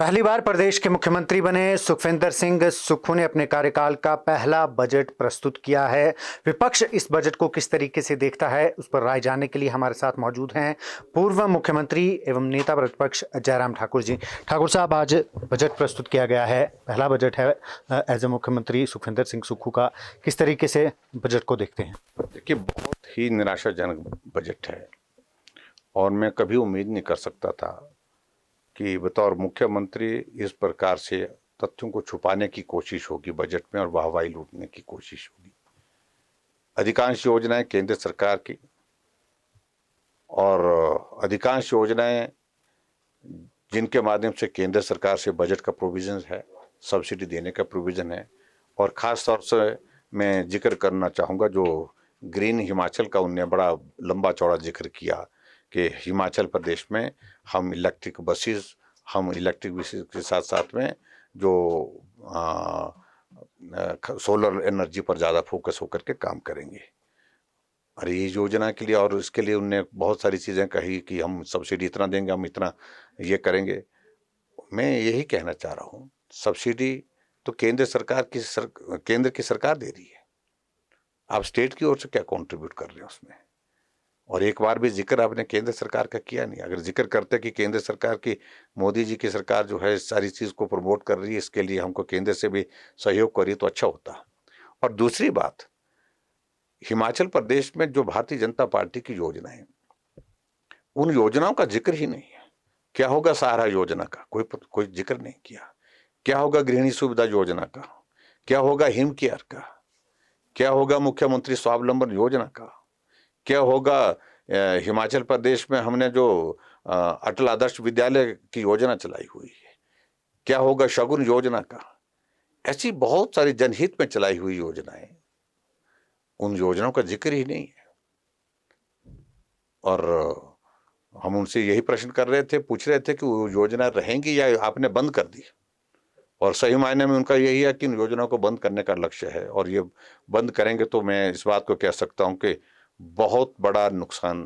पहली बार प्रदेश के मुख्यमंत्री बने सुखविंदर सिंह सुक्खू ने अपने कार्यकाल का पहला बजट प्रस्तुत किया है। विपक्ष इस बजट को किस तरीके से देखता है, उस पर राय जानने के लिए हमारे साथ मौजूद हैं पूर्व मुख्यमंत्री एवं नेता प्रतिपक्ष जयराम ठाकुर जी। ठाकुर साहब, आज बजट प्रस्तुत किया गया है, पहला बजट है एज ए मुख्यमंत्री सुखविंदर सिंह सुक्खू का। किस तरीके से बजट को देखते हैं? देखिए, बहुत ही निराशाजनक बजट है और मैं कभी उम्मीद नहीं कर सकता था कि बतौर मुख्यमंत्री इस प्रकार से तथ्यों को छुपाने की कोशिश होगी बजट में और वाहवाही लूटने की कोशिश होगी। अधिकांश योजनाएं केंद्र सरकार की और अधिकांश योजनाएं जिनके माध्यम से केंद्र सरकार से बजट का प्रोविजन है, सब्सिडी देने का प्रोविजन है। और ख़ास तौर से मैं जिक्र करना चाहूँगा जो ग्रीन हिमाचल का उनने बड़ा लंबा चौड़ा जिक्र किया कि हिमाचल प्रदेश में हम इलेक्ट्रिक बसेस के साथ साथ में जो सोलर एनर्जी पर ज़्यादा फोकस होकर के काम करेंगे। और ये योजना के लिए और इसके लिए उनने बहुत सारी चीज़ें कही कि हम सब्सिडी इतना देंगे, हम इतना ये करेंगे। मैं यही कहना चाह रहा हूँ, सब्सिडी तो केंद्र की सरकार दे रही है, आप स्टेट की ओर से क्या कंट्रीब्यूट कर रहे हैं उसमें? और एक बार भी जिक्र आपने केंद्र सरकार का किया नहीं। अगर जिक्र करते कि केंद्र सरकार की, मोदी जी की सरकार जो है सारी चीज़ को प्रमोट कर रही है, इसके लिए हमको केंद्र से भी सहयोग करिए तो अच्छा होता। और दूसरी बात, हिमाचल प्रदेश में जो भारतीय जनता पार्टी की योजनाएं, उन योजनाओं का जिक्र ही नहीं है। क्या होगा सहारा योजना का, कोई जिक्र नहीं किया। क्या होगा गृहिणी सुविधा योजना का, क्या होगा हिम केयर का, क्या होगा मुख्यमंत्री स्वावलंबन योजना का, क्या होगा हिमाचल प्रदेश में हमने जो अटल आदर्श विद्यालय की योजना चलाई हुई है, क्या होगा शगुन योजना का। ऐसी बहुत सारी जनहित में चलाई हुई योजनाएं, उन योजनाओं का जिक्र ही नहीं है। और हम उनसे यही प्रश्न कर रहे थे, पूछ रहे थे कि वो योजना रहेंगी या आपने बंद कर दी। और सही मायने में उनका यही है कि इन योजनाओं को बंद करने का लक्ष्य है और ये बंद करेंगे तो मैं इस बात को कह सकता हूं कि बहुत बड़ा नुकसान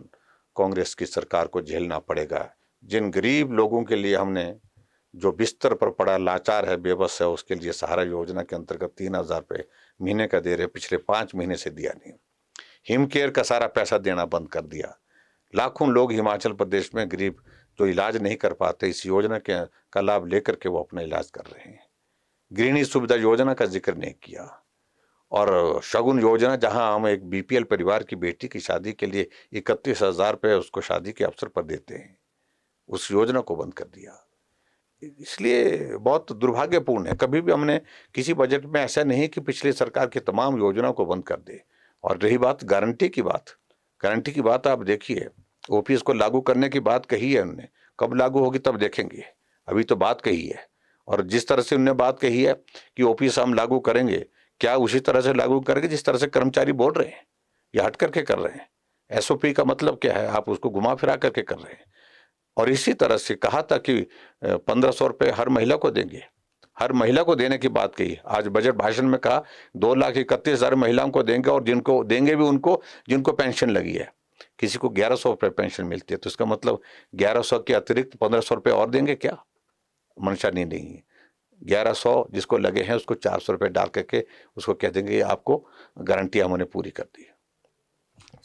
कांग्रेस की सरकार को झेलना पड़ेगा। जिन गरीब लोगों के लिए हमने जो बिस्तर पर पड़ा लाचार है, बेबस है, उसके लिए सहारा योजना के अंतर्गत 3,000 रुपये महीने का दे रहे, पिछले 5 महीने से दिया नहीं। हिम केयर का सारा पैसा देना बंद कर दिया। लाखों लोग हिमाचल प्रदेश में गरीब जो इलाज नहीं कर पाते, इस योजना का लाभ लेकर के वो अपना इलाज कर रहे हैं। गृहिणी सुविधा योजना का जिक्र नहीं किया। और शगुन योजना, जहां हम एक बीपीएल परिवार की बेटी की शादी के लिए 31,000 रुपये उसको शादी के अवसर पर देते हैं, उस योजना को बंद कर दिया। इसलिए बहुत दुर्भाग्यपूर्ण है। कभी भी हमने किसी बजट में ऐसा नहीं कि पिछली सरकार की तमाम योजनाओं को बंद कर दे। और रही बात गारंटी की बात आप देखिए, ओपीएस को लागू करने की बात कही है उन्होंने, कब लागू होगी तब देखेंगे, अभी तो बात कही है। और जिस तरह से उन्होंने बात कही है कि ओपीएस हम लागू करेंगे, क्या उसी तरह से लागू करेंगे जिस तरह से कर्मचारी बोल रहे हैं या हट करके कर रहे हैं? एसओपी का मतलब क्या है? आप उसको घुमा फिरा करके कर रहे हैं। और इसी तरह से कहा था कि 1,500 रुपये हर महिला को देंगे, हर महिला को देने की बात कही। आज बजट भाषण में कहा 2,31,000 महिलाओं को देंगे और जिनको देंगे भी उनको जिनको पेंशन लगी है। किसी को 1,100 रुपये पेंशन मिलती है, तो इसका मतलब 1,100 के अतिरिक्त 1,500 रुपये और देंगे क्या? मंशा नहीं है। 1,100 जिसको लगे हैं उसको 400 रुपये डाल करके उसको कह देंगे आपको गारंटी हमने पूरी कर दी।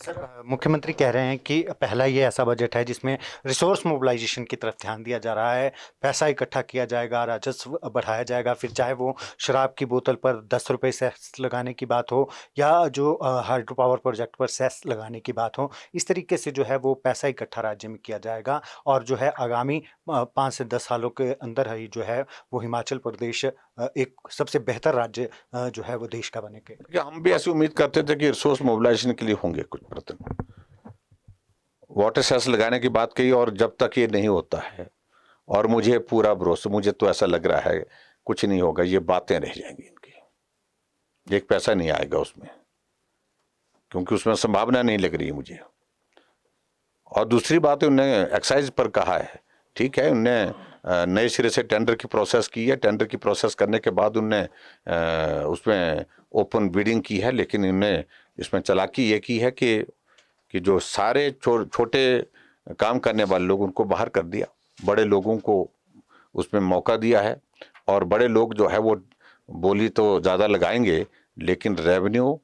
सर, मुख्यमंत्री कह रहे हैं कि पहला ये ऐसा बजट है जिसमें रिसोर्स मोबिलाइजेशन की तरफ ध्यान दिया जा रहा है, पैसा इकट्ठा किया जाएगा, राजस्व बढ़ाया जाएगा, फिर चाहे वो शराब की बोतल पर 10 रुपये सेस लगाने की बात हो या जो हाइड्रो पावर प्रोजेक्ट पर सेस लगाने की बात हो। इस तरीके से जो है वो पैसा इकट्ठा राज्य में किया जाएगा और जो है आगामी 5 से 10 सालों के अंदर ही जो है वो हिमाचल प्रदेश एक सबसे बेहतर राज्य जो है वो देश का बनेगा। हम भी ऐसी उम्मीद करते थे कि रिसोर्स मोबिलाइजेशन के लिए होंगे कुछ प्रयत्न, वाटर सेस लगाने की बात कही, और जब तक ये नहीं होता है, और मुझे पूरा भरोसा, मुझे तो ऐसा लग रहा है कुछ नहीं होगा, ये बातें रह जाएंगी इनकी, एक पैसा नहीं आएगा उसमें, क्योंकि उसमें संभावना नहीं लग रही है मुझे। और दूसरी बात उन्होंने एक्साइज पर कहा है, ठीक है, उनने नए सिरे से टेंडर की प्रोसेस की है, टेंडर की प्रोसेस करने के बाद उनने उसमें ओपन बिडिंग की है, लेकिन इनने इसमें चालाकी ये की है कि जो सारे छोटे काम करने वाले लोग उनको बाहर कर दिया, बड़े लोगों को उसमें मौका दिया है। और बड़े लोग जो है वो बोली तो ज़्यादा लगाएंगे, लेकिन रेवेन्यू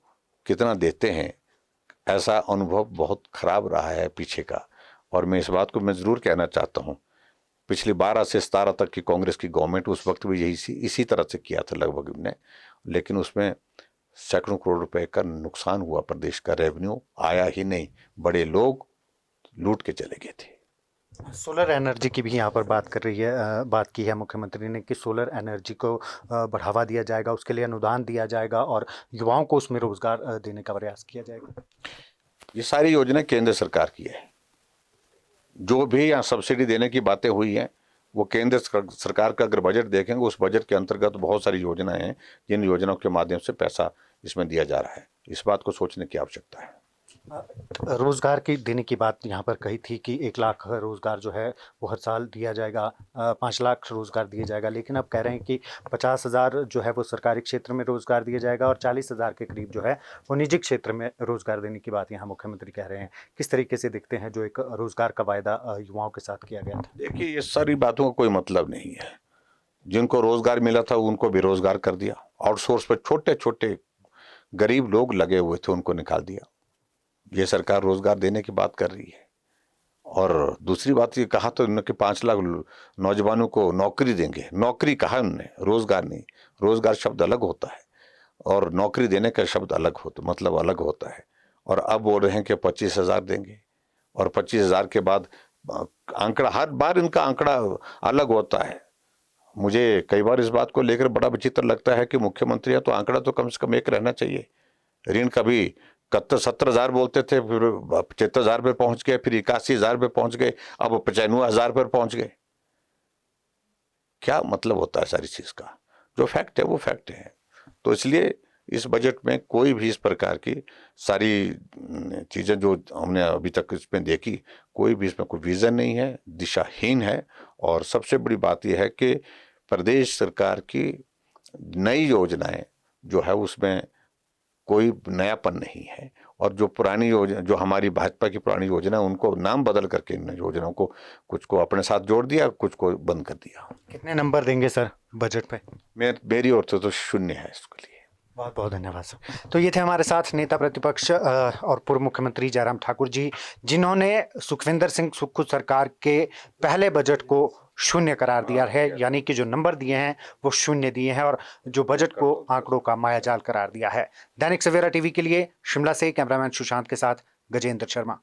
कितना देते हैं ऐसा अनुभव बहुत खराब रहा है पीछे का। और मैं इस बात को मैं ज़रूर कहना चाहता हूँ, पिछली 12 से 17 तक की कांग्रेस की गवर्नमेंट उस वक्त भी इसी तरह से किया था लगभग ने, लेकिन उसमें सैकड़ों करोड़ रुपए का नुकसान हुआ, प्रदेश का रेवेन्यू आया ही नहीं, बड़े लोग लूट के चले गए थे। सोलर एनर्जी की भी यहाँ पर बात की है मुख्यमंत्री ने कि सोलर एनर्जी को बढ़ावा दिया जाएगा, उसके लिए अनुदान दिया जाएगा और युवाओं को उसमें रोजगार देने का प्रयास किया जाएगा। ये सारी योजना केंद्र सरकार की है। जो भी यहाँ सब्सिडी देने की बातें हुई हैं वो केंद्र सरकार का अगर बजट देखेंगे, उस बजट के अंतर्गत बहुत सारी योजनाएं हैं जिन योजनाओं के माध्यम से पैसा इसमें दिया जा रहा है। इस बात को सोचने की आवश्यकता है। रोजगार की देने की बात यहाँ पर कही थी कि 1 लाख रोजगार जो है वो हर साल दिया जाएगा, 5 लाख रोजगार दिया जाएगा, लेकिन अब कह रहे हैं कि 50,000 जो है वो सरकारी क्षेत्र में रोजगार दिया जाएगा और 40,000 के करीब जो है वो निजी क्षेत्र में रोजगार देने की बात यहाँ मुख्यमंत्री कह रहे हैं। किस तरीके से दिखते हैं जो एक रोजगार का वायदा युवाओं के साथ किया गया था? देखिए, ये सारी बातों का कोई मतलब नहीं है। जिनको रोजगार मिला था उनको बेरोजगार कर दिया, आउटसोर्स पर छोटे छोटे गरीब लोग लगे हुए थे उनको निकाल दिया। ये सरकार रोजगार देने की बात कर रही है। और दूसरी बात ये कहा तो इन्होंने कि 5 लाख नौजवानों को नौकरी देंगे। नौकरी कहा उन्होंने, रोजगार नहीं। रोजगार शब्द अलग होता है और नौकरी देने का शब्द अलग होता, मतलब अलग होता है। और अब बोल रहे हैं कि 25,000 देंगे और 25,000 के बाद आंकड़ा, हर बार इनका आंकड़ा अलग होता है। मुझे कई बार इस बात को लेकर बड़ा विचित्र लगता है कि मुख्यमंत्री है तो आंकड़ा तो कम से कम एक रहना चाहिए। ऋण कभी 70,000 बोलते थे, फिर 75,000 पे पहुंच गए, फिर 81,000 पे पहुंच गए, अब 95,000 पर पहुंच गए। क्या मतलब होता है सारी चीज का? जो फैक्ट है वो फैक्ट है। तो इसलिए इस बजट में कोई भी इस प्रकार की सारी चीजें जो हमने अभी तक इसमें देखी, कोई भी इसमें कोई विजन नहीं है, दिशाहीन है। और सबसे बड़ी बात यह है कि प्रदेश सरकार की नई योजनाएं जो है उसमें कोई नयापन नहीं है। और जो पुरानी योजना, जो हमारी भाजपा की पुरानी योजना, उनको नाम बदल करके इन योजनाओं को कुछ को अपने साथ जोड़ दिया, कुछ को बंद कर दिया। कितने नंबर देंगे सर बजट पे? मेरी ओर से तो 0 है इसके लिए। बहुत बहुत धन्यवाद सर। तो ये थे हमारे साथ नेता प्रतिपक्ष और पूर्व मुख्यमंत्री जयराम ठाकुर जी, जिन्होंने सुखविंदर सिंह सुक्खू सरकार के पहले बजट को 0 करार दिया है, यानी कि जो नंबर दिए हैं वो 0 दिए हैं और जो बजट को आंकड़ों का मायाजाल करार दिया है। दैनिक सवेरा टीवी के लिए शिमला से कैमरामैन सुशांत के साथ गजेंद्र शर्मा।